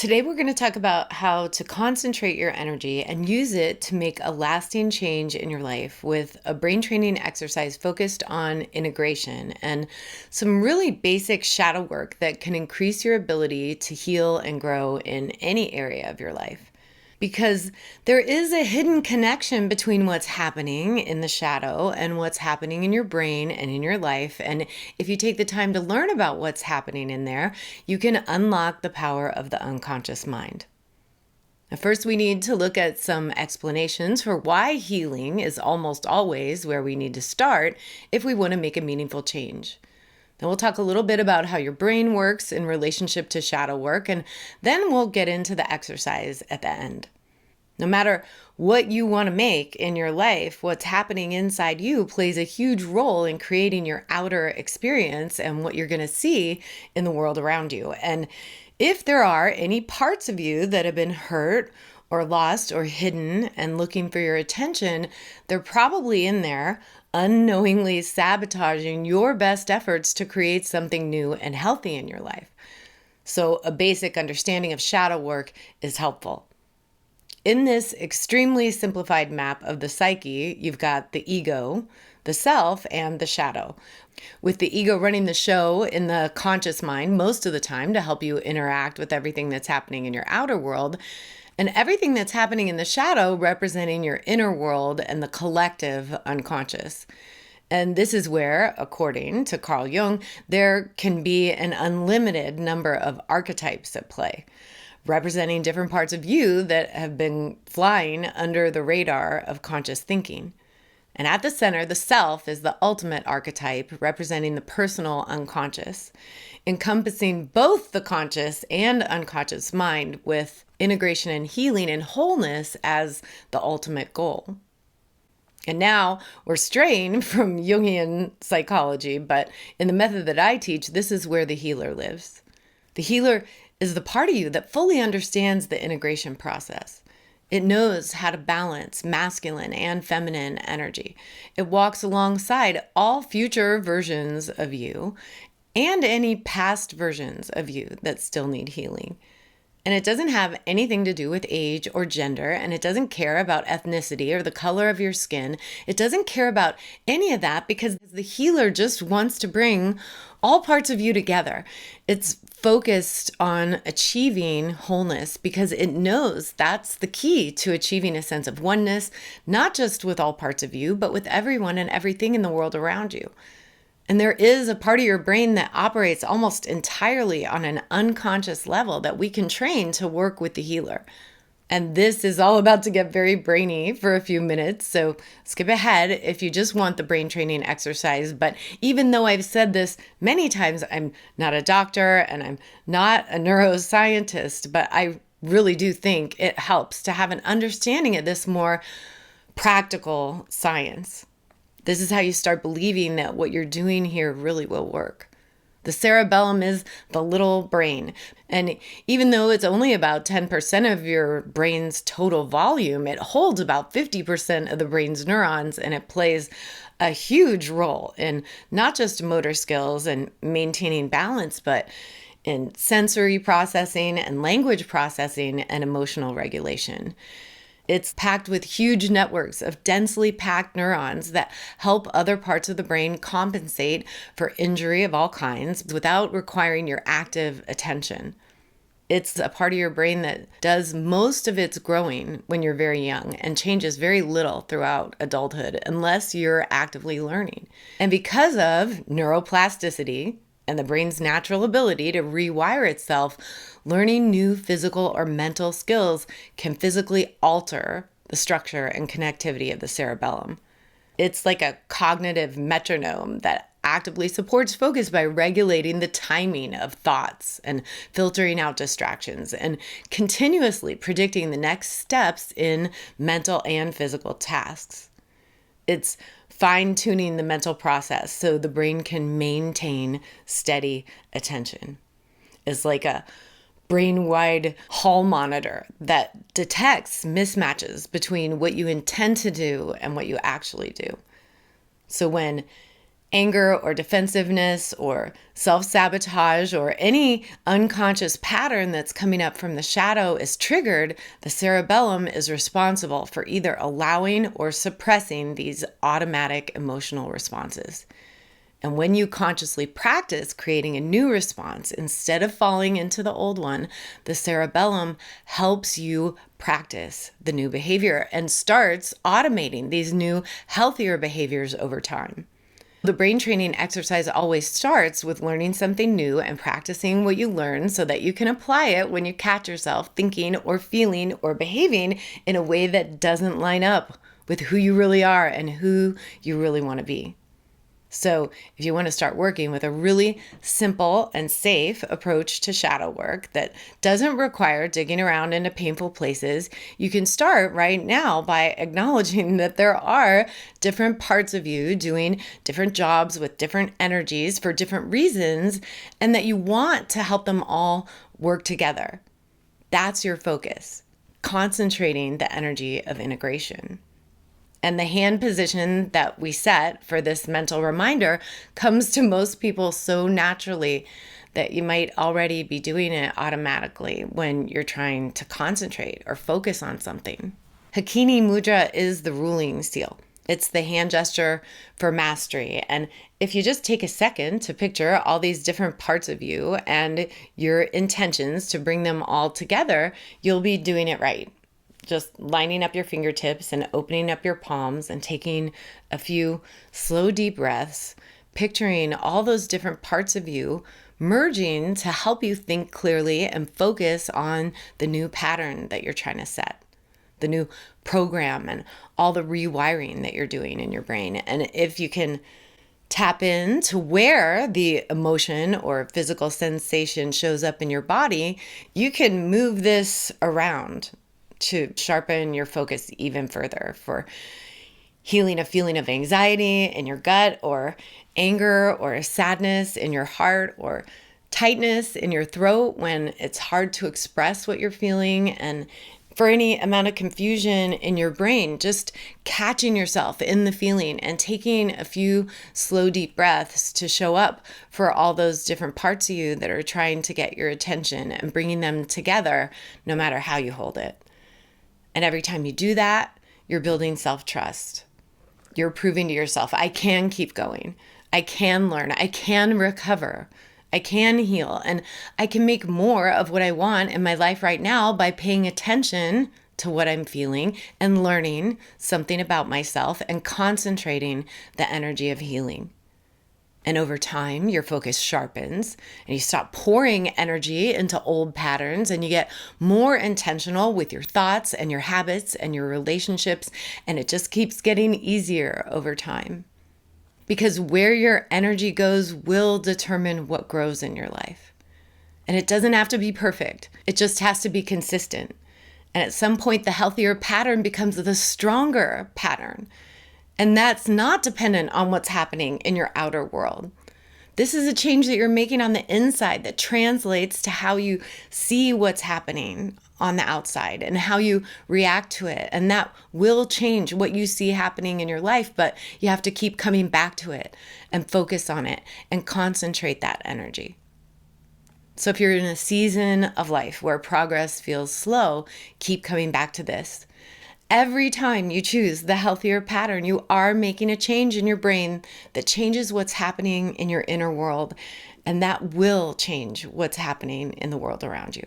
Today, we're going to talk about how to concentrate your energy and use it to make a lasting change in your life with a brain training exercise focused on integration and some really basic shadow work that can increase your ability to heal and grow in any area of your life. Because there is a hidden connection between what's happening in the shadow and what's happening in your brain and in your life. And if you take the time to learn about what's happening in there, you can unlock the power of the unconscious mind. Now, first, we need to look at some explanations for why healing is almost always where we need to start if we want to make a meaningful change. Then we'll talk a little bit about how your brain works in relationship to shadow work, and then we'll get into the exercise at the end. No matter what you want to make in your life, what's happening inside you plays a huge role in creating your outer experience and what you're going to see in the world around you. And if there are any parts of you that have been hurt or lost or hidden and looking for your attention, they're probably in there unknowingly sabotaging your best efforts to create something new and healthy in your life. So a basic understanding of shadow work is helpful. In this extremely simplified map of the psyche, you've got the ego, the self, and the shadow. With the ego running the show in the conscious mind most of the time to help you interact with everything that's happening in your outer world, and everything that's happening in the shadow representing your inner world and the collective unconscious. And this is where, according to Carl Jung, there can be an unlimited number of archetypes at play, representing different parts of you that have been flying under the radar of conscious thinking. And at the center, the self is the ultimate archetype, representing the personal unconscious, encompassing both the conscious and unconscious mind, with integration and healing and wholeness as the ultimate goal. And now we're straying from Jungian psychology, but in the method that I teach, this is where the healer lives. The healer is the part of you that fully understands the integration process. It knows how to balance masculine and feminine energy. It walks alongside all future versions of you and any past versions of you that still need healing. And it doesn't have anything to do with age or gender, and it doesn't care about ethnicity or the color of your skin. It doesn't care about any of that because the healer just wants to bring all parts of you together. It's focused on achieving wholeness because it knows that's the key to achieving a sense of oneness, not just with all parts of you, but with everyone and everything in the world around you. And there is a part of your brain that operates almost entirely on an unconscious level that we can train to work with the healer. And this is all about to get very brainy for a few minutes, so skip ahead if you just want the brain training exercise. But even though I've said this many times, I'm not a doctor and I'm not a neuroscientist, but I really do think it helps to have an understanding of this more practical science. This is how you start believing that what you're doing here really will work. The cerebellum is the little brain. And even though it's only about 10% of your brain's total volume, it holds about 50% of the brain's neurons, and it plays a huge role in not just motor skills and maintaining balance, but in sensory processing and language processing and emotional regulation. It's packed with huge networks of densely packed neurons that help other parts of the brain compensate for injury of all kinds without requiring your active attention. It's a part of your brain that does most of its growing when you're very young and changes very little throughout adulthood unless you're actively learning. And because of neuroplasticity, and the brain's natural ability to rewire itself, learning new physical or mental skills can physically alter the structure and connectivity of the cerebellum. It's like a cognitive metronome that actively supports focus by regulating the timing of thoughts and filtering out distractions and continuously predicting the next steps in mental and physical tasks. It's fine-tuning the mental process so the brain can maintain steady attention. It's like a brain-wide hall monitor that detects mismatches between what you intend to do and what you actually do. So when anger or defensiveness or self-sabotage or any unconscious pattern that's coming up from the shadow is triggered, the cerebellum is responsible for either allowing or suppressing these automatic emotional responses. And when you consciously practice creating a new response instead of falling into the old one, the cerebellum helps you practice the new behavior and starts automating these new, healthier behaviors over time. The brain training exercise always starts with learning something new and practicing what you learn so that you can apply it when you catch yourself thinking or feeling or behaving in a way that doesn't line up with who you really are and who you really want to be. So if you want to start working with a really simple and safe approach to shadow work that doesn't require digging around into painful places, you can start right now by acknowledging that there are different parts of you doing different jobs with different energies for different reasons, and that you want to help them all work together. That's your focus, concentrating the energy of integration. And the hand position that we set for this mental reminder comes to most people so naturally that you might already be doing it automatically when you're trying to concentrate or focus on something. Hakini Mudra is the ruling seal. It's the hand gesture for mastery. And if you just take a second to picture all these different parts of you and your intentions to bring them all together, you'll be doing it right. Just lining up your fingertips and opening up your palms and taking a few slow, deep breaths, picturing all those different parts of you merging to help you think clearly and focus on the new pattern that you're trying to set, the new program and all the rewiring that you're doing in your brain. And if you can tap into where the emotion or physical sensation shows up in your body, you can move this around to sharpen your focus even further for healing a feeling of anxiety in your gut or anger or sadness in your heart or tightness in your throat when it's hard to express what you're feeling, and for any amount of confusion in your brain, just catching yourself in the feeling and taking a few slow, deep breaths to show up for all those different parts of you that are trying to get your attention and bringing them together no matter how you hold it. And every time you do that, you're building self-trust. You're proving to yourself, I can keep going. I can learn. I can recover. I can heal. And I can make more of what I want in my life right now by paying attention to what I'm feeling and learning something about myself and concentrating the energy of healing. And over time, your focus sharpens and you stop pouring energy into old patterns and you get more intentional with your thoughts and your habits and your relationships. And it just keeps getting easier over time. Because where your energy goes will determine what grows in your life. And it doesn't have to be perfect. It just has to be consistent. And at some point, the healthier pattern becomes the stronger pattern. And that's not dependent on what's happening in your outer world. This is a change that you're making on the inside that translates to how you see what's happening on the outside and how you react to it. And that will change what you see happening in your life, but you have to keep coming back to it and focus on it and concentrate that energy. So if you're in a season of life where progress feels slow, keep coming back to this. Every time you choose the healthier pattern, you are making a change in your brain that changes what's happening in your inner world, and that will change what's happening in the world around you.